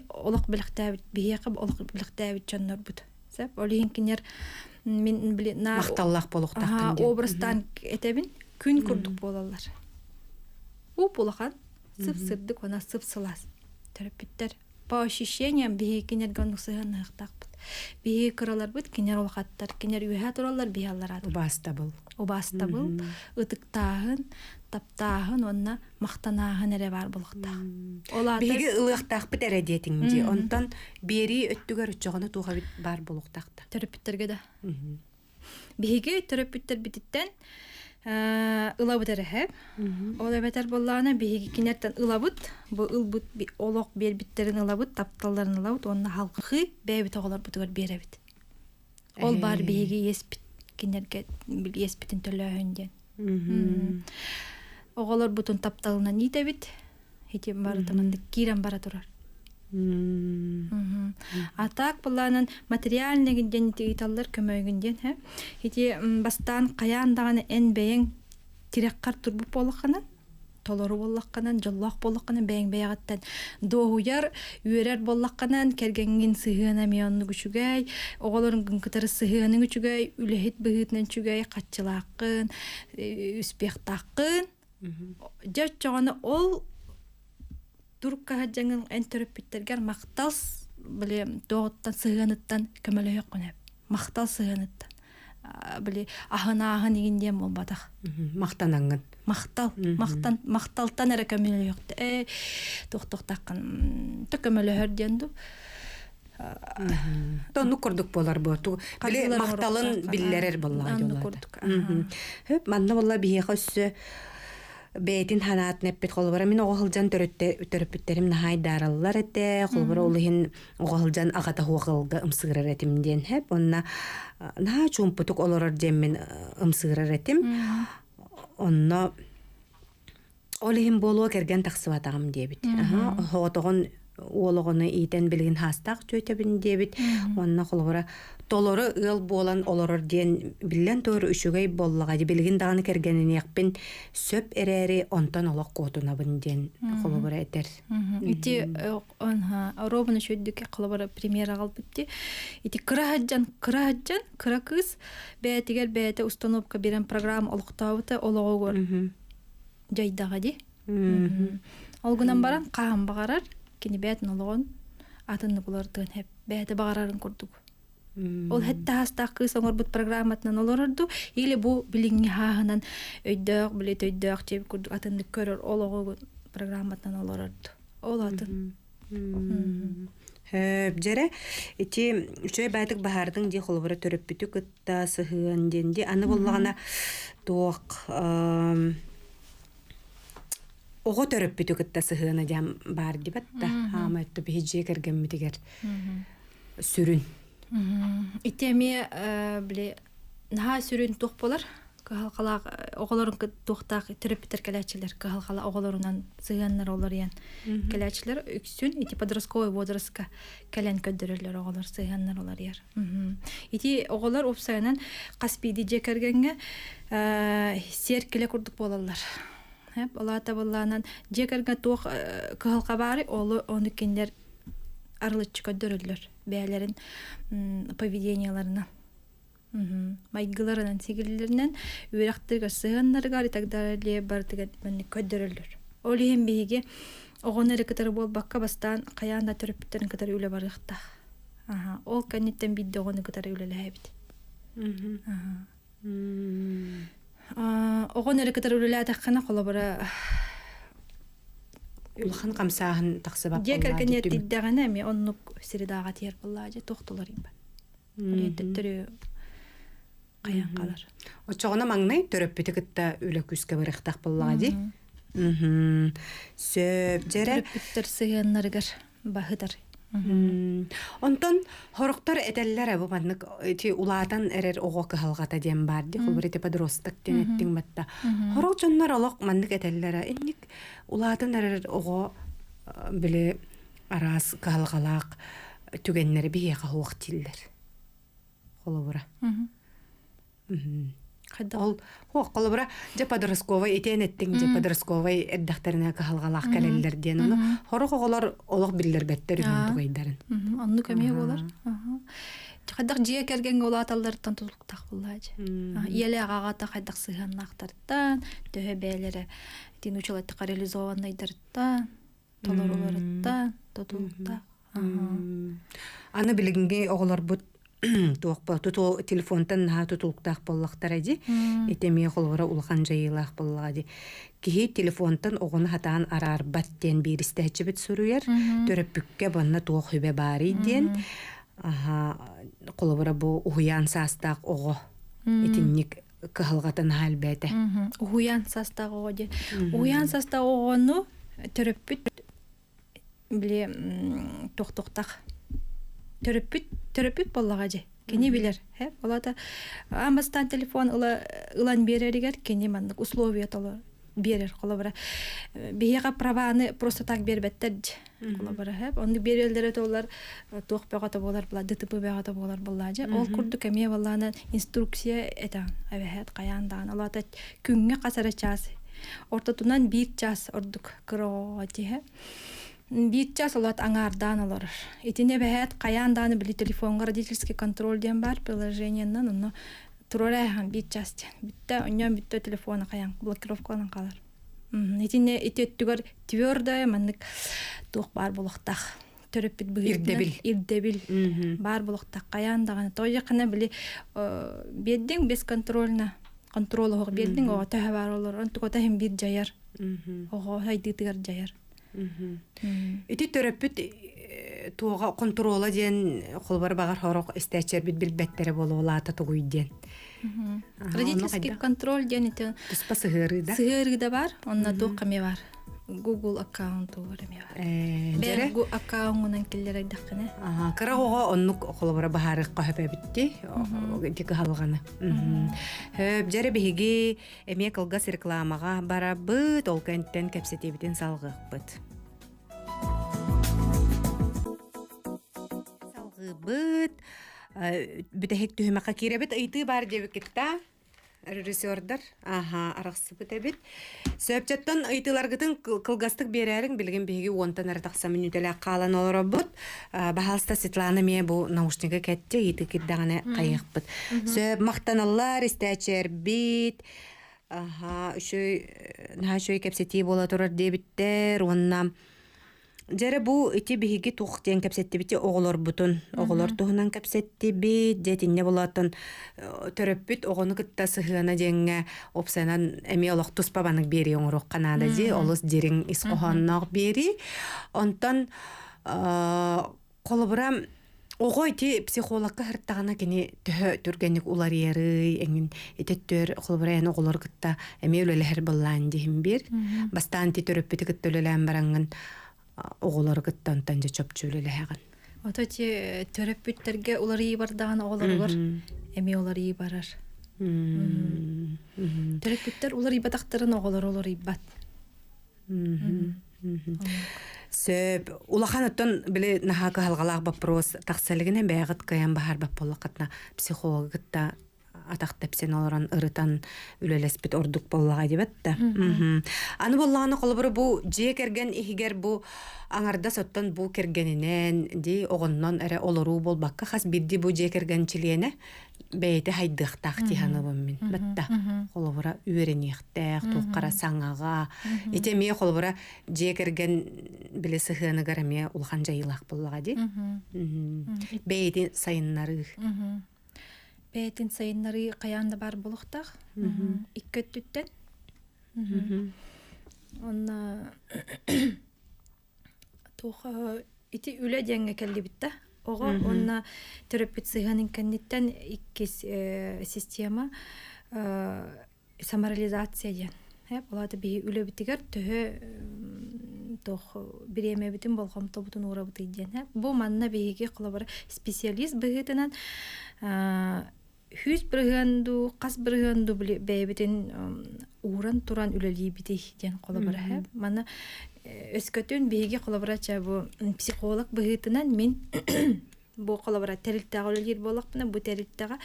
олок билектебит, бигеке олок билектебит чоннор бут. Сеп олин кинер мен биле на макталлак болохтактын. Образдан этебин күн курдук болалар. У булахан сып-сырдык она сып-сылас. Терапевттер по ощущениям биги кинер гонусыган ыктакпыт. Биги кыралар бит кинер олкаттар, кинер үйө туралар биялар. Убастабыл, ытыктагын, таптагын, онна мактанагын эре бар булукта. Биги ылыктакпыт эре диетиңди. Онтон бери өттүгөр үчөгөнө тууга бар булуктакта. Терапевттерге да. Биги терапевттер бититтен ылабыт эре. Ола бетер боллаана биги кинерден ылабыт, бу ылбыт олок бербиттерин ылабыт, тапталларын ылабыт, онна халкы бебит оголор бутугар беребит. Ол бар биги еспит. Кинерге еспитин төлөһүнден. Оголор бутун тапталынан итебит. Хитим бары таманды кирен бара турар. Атак буланын материальныгынден титаллар көмөгүнден, хити бастан каяндаганы эн бең тиреккар турбуп болакканан, толору болакканан, жоллок болакканан бең бегаттан доуяр үйрер болакканан кергенген сыгына мионну күчүгөй, оголорун гынкытары сыгынын күчүгөй, үлехит быгытнан чүгөй катчылаккын, үспектаккын. Жочогону ол турка хаджаңын эн терапевттерге макталс биле дооттан сыгыныттан көмөлөйөк көнөп. Мактал сыгыныттан. Биле ахына дегенден болбадак. Мактанаңын. Макталтан эре көмөлөйөк. Токтоктаккын төкөмөлөөр денду. Тону курдук болар бу. Биле макталын биллерер боллар жоллар. Хөп манна болла бие хөссө бейтин ханаат неппет холбара мен оголжан төрөппүттерим нахайдараллар эте холбара улыхин оголжан агата хугалга ымсыгырар этимден хеп онна на чумпутук олорор деммен ымсыгырар этим онна олыхин болуа керген таксыбатагым дебит хотогон уологону итен билген хастак чөйтөбүн дебит онна холбара толору ыл болан олорор ден билен төр үшүгөй боллага билген даганы кергенин якпин сөп эрери онтон олок котунабын ден холбара этер. Ити онха робуна шөйдүк холбара премьера албытты. Ити кыра кыз бетигер бете установка берен программа олуктабыты ологогор жайдага ди. Олгунан баран каам багарар кини бетин ологон атынны булардын хеп бете багарарын курдук. Ол хетта хастак кыз оңорбут программатынан олорорду или бу билинги хаагынан өйдөк билет өйдөк чеп курдук атынды көрөр ологого программатынан олорорду. Ол атын. Жере ити үчөй байтык бахардын ди холбора төрөппүтүк ытта сыгын денди аны боллагана тоок ого төрөппүтүк ытта сыгына жам бар дибатта хаматты биже кергенмитигер сүрүн. Итеме биле наха сүрүн тук болар. Калкала оголорун туктак терапевттер келечилер. Калкала оголорунан сыганнар олар ян. Келечилер үксүн ити подростковый возрастка келен көдөрөлөр оголор сыганнар олар яр. Ити оголор опсайынан каспиди жекергенге серкеле курдук болалар. Хеп алата болланан жекерге тук калка бары олу оны киндер арылычы көдөрөлөр. Бәлерин поведенияларына. Майгыларынан сигиллеринен үйрактырга сыганнарга и так далее бар деген көдөрөлөр. Олиһин биги Оғон әрекетері бол баққа бастан қаян да төрөппүттерин кытары үле барыхтах. Ол канниттен бидде оғоны кытары үлеле хэбит. Оғон әрекетері үлеле атаққана қолабыра Улахан камсаахын тақсыбап Дия кәргенет диддағана әме оннук сиридаға тиер болла же тоқтолар имба. Олеттеттері қаян қалар. Очоғына маңнай төрөппүтү кытта үле күскө барыхтах боллага ди. Сөп жере Төрөппүттер сыйыннарыгар бахыдар. Онтон хороктор этеллер бу маннык ти улаатан эрер ого кыхалгата дем бар ди. Холбур эте подросток денеттиң батта. Хорок жоннор олок маннык этеллер инник улаатан эрер ого биле арас кыхалгалак түгеннери бие кахуак тиллер. Холбура. Ол қолыбыра же подростковый этенеттің же подростковый эддахтеріне кахалгалақ кәлелер ден оны хорық оғылар олық білдер бәттер үйін туғайдарын. Онны көмей болар. Қайдақ жия кәргенге ол аталарыттан тұтылықтақ болар. Елі ағағата қайдақ сыған ақтарыттан, төхе бәлері ден учалайтыққа реализованайдарыттан, толар оларыттан, тұтылықтақ. Аны білігінге оғылар бұд туақпа туту телефонтан наха тутулуктаах боллактар эди этемие холгора улхан жайылаах боллагади кихи телефонтан огону хатаан араар баттен биристэчибит суруяр төрөппүкке банна туох хүбе баары диен колобора бу уян састаак ого этинник кыхалгатан халбете уян састаак ого де уян састаак огону төрөппүт биле токтоктак Төрөппүт боллага же. Кени билер. Олата амастан телефон ылан береригер кени мандык условия толор берер колобра. Бияга праваны просто так бербеттер колобра. Онду берелдере толар тохпагата болар була ДТП багата болар булла же. Ол курду кеме балланы инструкция эта. Авехет каяндан олата күнгө касара час. Ортотунан 1 час ордук кро же. Битчас олат аңардан олар. Итине бәһәт қаянданы били телефонға родительский контроль ден бар приложениянан оны турорайхан битчас ден. Битте оньян битте телефона қаян блокировкалан қалар. Итине итеттігер твердая маннык туқ бар болықтақ. Төріп бит бұғырдын. Ирдебил. Бар болықтақ қаяндағаны. Той жақына били беддің без контрольна. Контролы хоқ беддің оға тәхі бар олар. Онтық отахын бит жайар. Оға хайдытығар жайар. Ити төрөппүт туога контрола ден холбар багар хорок истечер бит билбеттери болуулаата тугуй ден. Родительский контроль ден ите туспа сыгырыда. Сыгырыда бар, онна туқаме бар. Google аккаунту бар эме бар. Бер Google аккаунтунан келлер айдаккыны. Карагога оннук холбар багарык кахапе битти. Дик халганы. Хөп жере биги эме кылгас рекламага барабыт ол кенттен кепсетебитин салгыкпыт. Салгыбыт бүтехек түһүмака киребит ыйты бар дебикетта. Режиссердар, арақсыбыт әбет. Сөпчаттан ыйтыларгытын кылгастык берәрің білген беги 10-тан артақса минутелі қалан олар бұд. Бахалста Светлана ме бұл наушнига кәтті еті кеддағаны қайық бұд. Сөп мақтаналар, істәчер бит. Шөй кәпсеті бола тұрар дебіттер. Онна Жәрі бұл үті бігі тұқтен кәпсетті біті оғылар бұтын. Оғылар тұғынан кәпсетті бит, жетінне болатын төрөппіт оғыны күтті сығына денге опсанан әме олық тұспабанық бері оңырық қанады де, олыс дерің исқоғаннақ бері. Онтан қолыбырам оғой те психологқа хырттағына кені түргенік улар ері, әңін ететтер қолыбырайын оғылар күтті әме өлелі әр боллан дейін бір. Бастан те төрөппіті күтті өлелән бараңын оғылары күттантан же чөпчөлелі әғін. Ото те төрөппүттерге улар ии бардаған оғылар бар, әме олар ии барар. Төрөппүттер улар ии батақтарын оғылар олар ии бат. Сөп, улахан оттон білі нахақы халғалақ вопрос тақсалығына бәғыт қаян бағар бап болақатна психологы күтті атактапсен олоран ырытан үлелеспит ордук боллага дибетте. Аны боллаганы колбура бу же керген ихигер бу аңарда соттан бу кергенинен ди огоннон эре олору болбакка хас бирди бу же кергенчилиене бейте хайдыктак тиханыбым мен бетте. Колбура үйренихтек туккара саңага итеме колбура же керген биле сыхыныгар эме улхан жайылак боллага ди. Бейти сайыннары. Бәйтин сайыннары каянда бар болуктак. Иккөттүттен. Онна тоха ити үле деңге келди битте. Ого онна терапит сыганын кенниттен икки система саморализация ден. Оларды би үле битигер төһө тох биреме битин болгом тобутун ура бити ден. Бу манна биге кылабар специалист бигетенен хүз бирганду, кас бирганду бэбитин уран туран үлели бити ден кылабар. Мана өскөтүн биге коллаборация бу психолог быгытынан мен бу коллаборация терилтага үлелер болакпына бу терилтага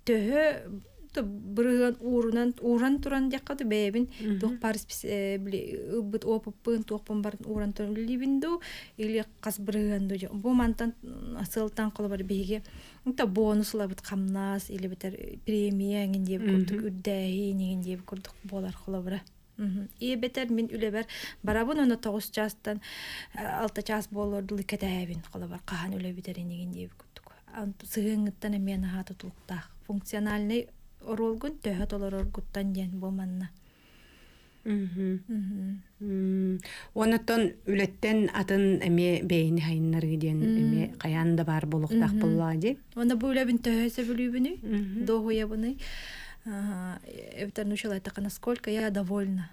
төһө бирган уран туран жаккаты бэбин тох парс бит оппын тохпын бар уран туран үлелибинду или кас бирганду бу мантан асылтан коллабор биге та бонуслар бит камнас или битер премия гинде курдук үддәһи гинде курдук болар коллабора. Бетер мен үлебер барабын оны 9 частан 6 час болордулы кетебин колобар кахан үле битерин деген деп күттүк. Сыгыңыттан мен хаты тулукта функциональный оролгун төһөт олор оргуттан ден болманна. Онотон үлеттен атын эме бейни хайыннары ден эме каянда бар болуктак боллади. Онда бу үлебин төһөсө бүлүбүнү дохуябыны. Это начала так, насколько я довольна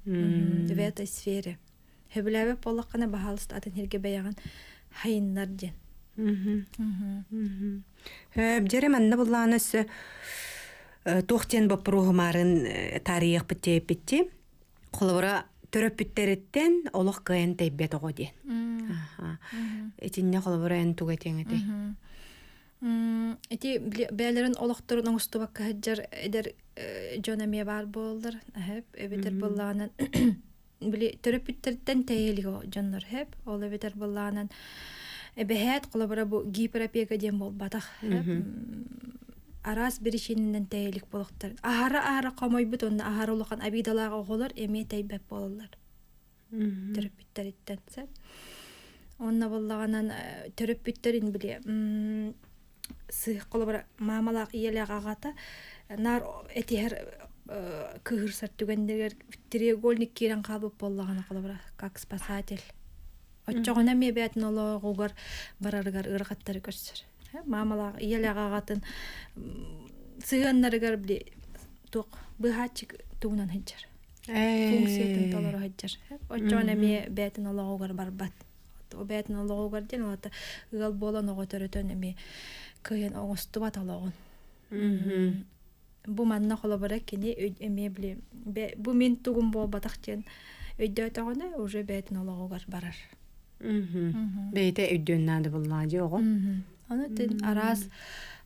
в этой сфере. Хебляве полакана бахалст атын херге баяган хайыннарден. Бжереманна булланыс тохтен бапругмарын тарих битти. Колбора төрөпүттереттен олох кыйын тейбет огоди. Этинне колбора эн тугатеңете. Эти бәлерин олохторун оңустубак хаҗар эдер жонаме бар болдыр. Эбетер булланан били терапевттен тәйлиго жоннор хеп. Ол эбетер булланан эбехет колобора бу гиперопека дем бол батах. Арас биришинен тәйлик болуктар. Ахара камай бит онна ахара улакан абидалага оголор эме тәйбеп болалар. Терапевттен сәп. Онна буллаганан терапевттерин били сых колобора мамалак иелег агата нар этихер кыгырсар түгендер треугольник кирен кабып боллагана колобора как спасатель. Оччогона мебетин ологугар бараргар ыргаттар көрсөр. Мамалак иелег агатын сыганнарыгар били ток быхачык тугунан хаджар. Функциятын толору хаджар. Оччогона мебетин ологугар барбат. Обетин ологугар ден ата гал болон оготөрөтөн эми кыйын оңостуба талогун. Бу манна колобора кини эме били бу мен тугун бол батактен өйдөтөгөнө уже бетин ологугар барар. Бейте өйдөннады буллажы ого. Аны тен арас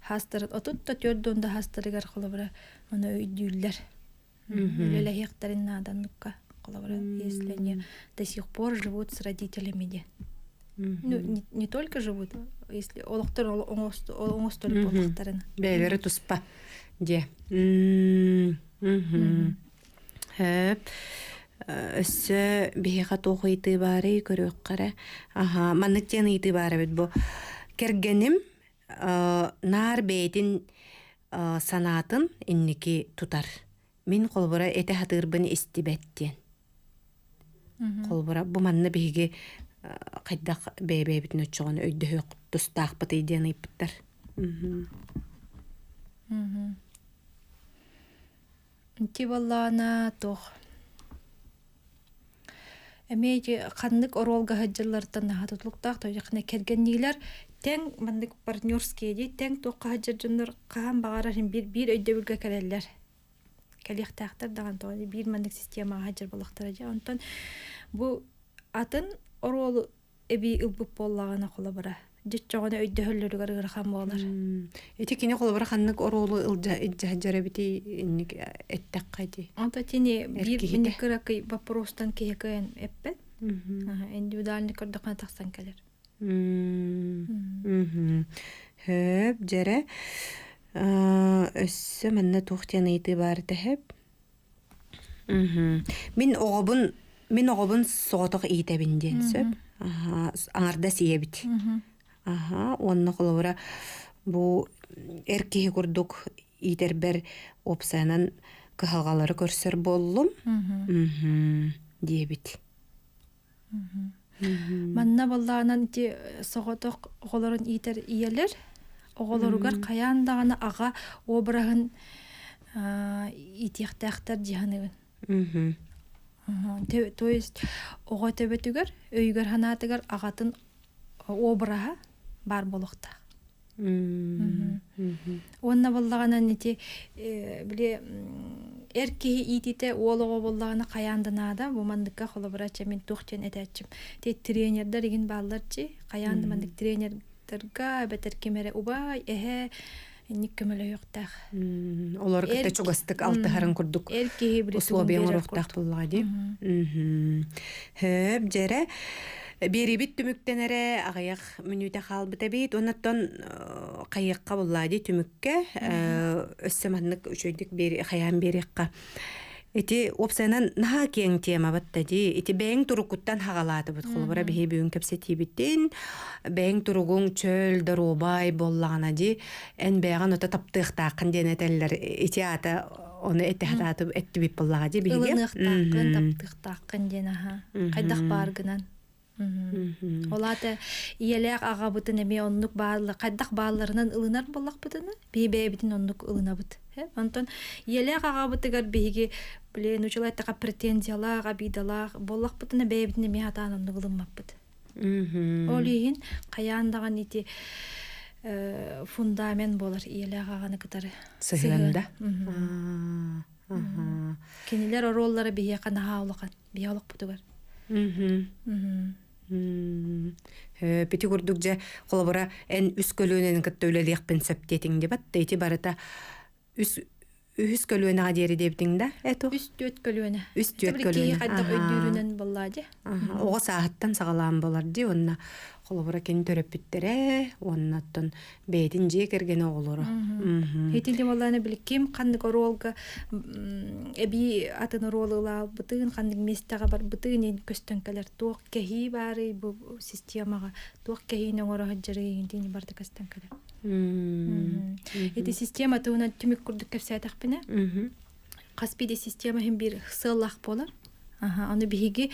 хастыр отутта төрдөнда хастырыгар колобора аны өйдүллер. Леле хектарин наданыкка колобора если они до сих пор живут с родителями. Ну, не только живут, если олохтор оңостолуп болуктарын. Бейлери туспа. Де. Өссө бейга тоқуйты бары көрөк кара. Маннык тен ыйты бары бит бу. Кергеним нар бейтин санатын инники тутар. Мин колбора эте хатырбын истибеттен. Колбора бу манны бейге кайдак бебе битин өчөгөн өйдө тустак быты иден ыйпыттар. Тибаллана тох. Эмеги кандык оролга хаджыллардан хатутлуктак тоякны кергеннилер тең мандык партнерский ди тең токка хаджындар каан багарарын бир өйдө бүлгө келелер. Келиктактар даган тони бир мандык система хаджыр болуктар жа. Онтон бу атын орол эби ылбып боллагана колобора. жеччогона өйдөһөллөрүгөр ырахам болар. Эти кине колобра ханнык оролу илжа жарабити инник эттеккати. Ата тини Эркигите. бир миникракый вопростан кеякын эппет. Индивидуальный көрдөкна таксан келер. Хөп жере өссө манна тухтен ыйты бар тэхеп. Мин оғобун соғотық ийтебинден сөп. Аңарда сиебит. Онны қолуыра бу эркеhi курдук итербер опсанан кыхалгалары көрсөр боллум. Диебит. Манна баллаанан ити соғоток оголорун итер иелер. Оголоругар каяндаганы ага обрагын итияқтақтар жиһаныбын. То есть ого төбөтүгөр өйгөр ханатыгар агатын обраха бар болохта. Онна баллаганан ити биле эркеги итите олого боллагана каяндынада бу мандыкка холобрача мен тухчен этечим. Те тренердер деген балларчы каянды мандык тренердерга бетер кемере убай ник көмөлө юктах. Олар кытта чугастык алты харын курдук. Эркеги бир условиялар руктак буллади. Хөп жере берибит түмүктенере агаяк мүнүтэ халбыта бит онаттан кайыкка буллади түмүккө өссөманнык үчөйдүк бери хаян берикка. Эти опсанан наха кең тема баттади. Эти бэң турукуттан хагалаты бут холбара бихи бүгүн кепсети биттин. Бэң туругун чөл дарубай боллагана ди. Эн бэган ота таптыктакын денетеллер. Эти ата оны эттехататы этти бит боллага ди биги. Ылыныктакын таптыктакын денаха. Кайдак баргынан. Олата иелек ага бутын эме оннук баалы кайдак бааларынан ылынар боллак бутыны. Бибе битин оннук ылынабыт. Антон иелек ага бутыгар биги Блин, учила така претензиялага, бидалага, боллак бутына бэбитне ми атаанын ылынмаппыт. Олигин каяндаган ити фундамент болар иелек аганы кытары. Сыгында. Кинилер ороллары бие канаха олакан, биялык бутугар. Пити курдук же колобора эн үс көлөнен кыттөлелек пен септетиң деп атты ити барата үс көлөнө адери дептиң да эту үс төт көлөнө. Үс төт көлөнө. Кайда өйдүрүнөн боллади. Ого сааттан сагалаан болар ди онна колобора кен төрөпүттере оннаттан бетин же керген оголору. Хетилди болланы били ким кандык оролга эби атын оролула бытын кандык местага бар бытын көстөнкөлөр ток кеhi бары бу системага ток кехинен орога жырыйын барды көстөнкөлөр. Эти система туна түмүк курдук кепсетак бине. Каспиде система хем бир сыллах болар. Аны биги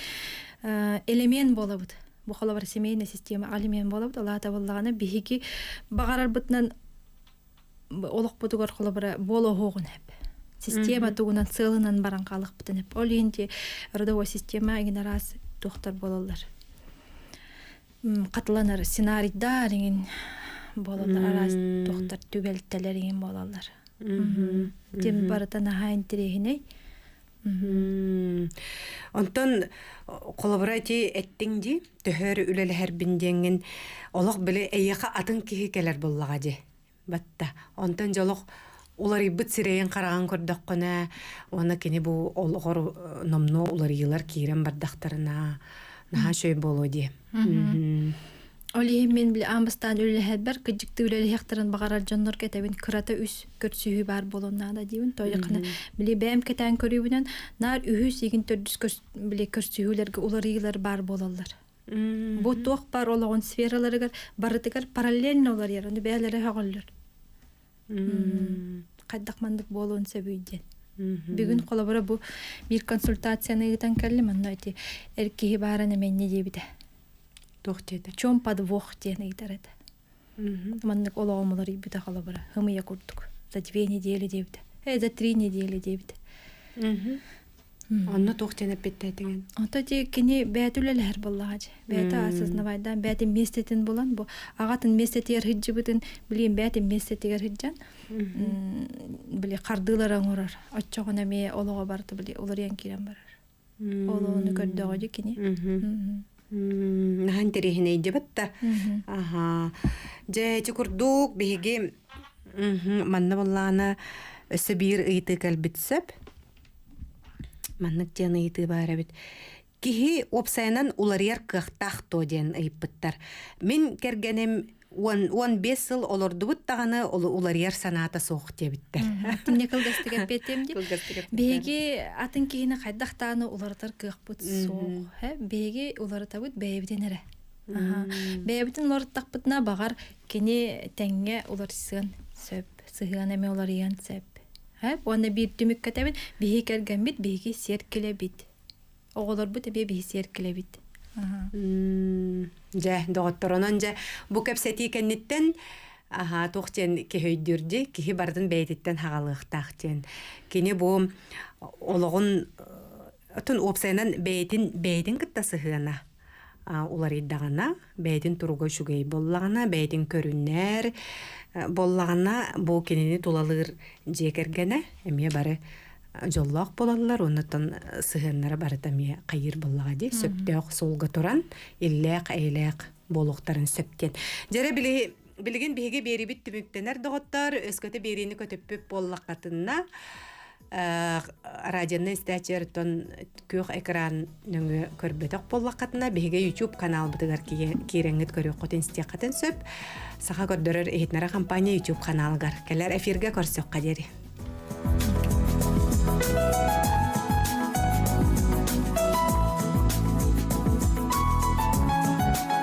элемент болобут. Бу холобар семейная система алимен болобут. Алата боллаганы биги багарар бутнан олок бутугар холобара боло хогун хеп. Система тугунан сылынан баран калык бутун хеп. Олинти родовой система игнорас доктор бололар. Катыланар сценарийда деген бололар арас доктор түбелтелер деген бололар. Тем баратан хайн тирехине. Онтон коллаборати эттиңди төһөр үлеле хербиндеңин олох биле эйяка атын кихи келер боллага же. Батта. Онтон жолох улары бит сирейин караган көрдөккөнө оны кини бу олгор номно улары йылар кирен бардактарына наха шөй болоди. Оли мен биле амбастан үлелер кыжыкты үлелехтерин багарар жоннор кетебин кырата үс көрсүһү бар болоннада дибин тойлакына биле бэм кетен көрүбүнөн нар үһүс игин төрдүс биле көрсүһүлерге уларыйлар бар болалар. Бу тох барологон сфераларыгар барытыгар параллельно олар яраны бээлери хаголлор. Кайдакмандык болуун себүйден. Бүгүн колобора бу бир консультацияны ытан келдим анда эти эркеги баараны мен не дебиде. Тохтеде. Чом подвох тени гитарет. Манныкологомолор ибита халабара. Хымыя курдук. За 2 недели дебит. За 3 недели дебит. Онно тохтене петтетиген. Ата же кини бәтүлелер боллага. Бәтә асызнавайдан бәтә местетин болан бу. Агатын местетер хиджибитин билин бәтә местетер хиджан. Биле кардылар аңорар. Аччагына ме олого барты биле олар ян кирен барар. Олону көрдөгө же кини. Нахан Онтон терехине дебатта. Ага. Же чукурдук биһиги манна боллана өсөбир ыйты калбитсеп. Маннык жан ыйты бара бит. Кихи опсайнан уларыяр кыхтах то ден ыйппыттар. Мен кергенем 15 жыл олордубут таганы уларыяр санаата соох дебиттер. Тимне кылгастыга петемди. Беги атын кийине кайдактааны улартар кыхпыт соох. Беги улартабыт бэйбитенере. Бэйбитин улартакпытна багар кени теңге уларсыган сөп. Сыган эме уларыян сөп. Онда бир түмүк катабын, беги келген бит, беги серкеле бит. Оголор бут беги серкеле бит. Же доғытторонон же бу кепсети кенниттен тоқтен кехөйдүрді, кехи бардын бәйтіттен хағалықтақтен. Кені бу олығын отын опсайнан бәйтін кітта сығына. Улар иддағана, бәйтін тұруға жүгей боллағана, бәйтін көріннер боллағана, бу кенені тулалығыр жекергені, әме бары жоллақ болалар, онытын сығынлары барытамия қайыр боллаға де, сөптеуқ солға тұран, илләқ, әйләқ болуқтарын сөптен. Жәрі білген бейге бері бит түміктенер доғыттар, өскөті берені көтіппіп боллақ қатынна, радионы істәчер тон көк экран нөңі көрбетіқ боллақ қатына, бейге YouTube канал бұтығар кереңгіт көрі қотын істе қатын сөп, сақа көрдірір ехетнара компания YouTube каналығар. Кәлер эфирге көрсөк қадері.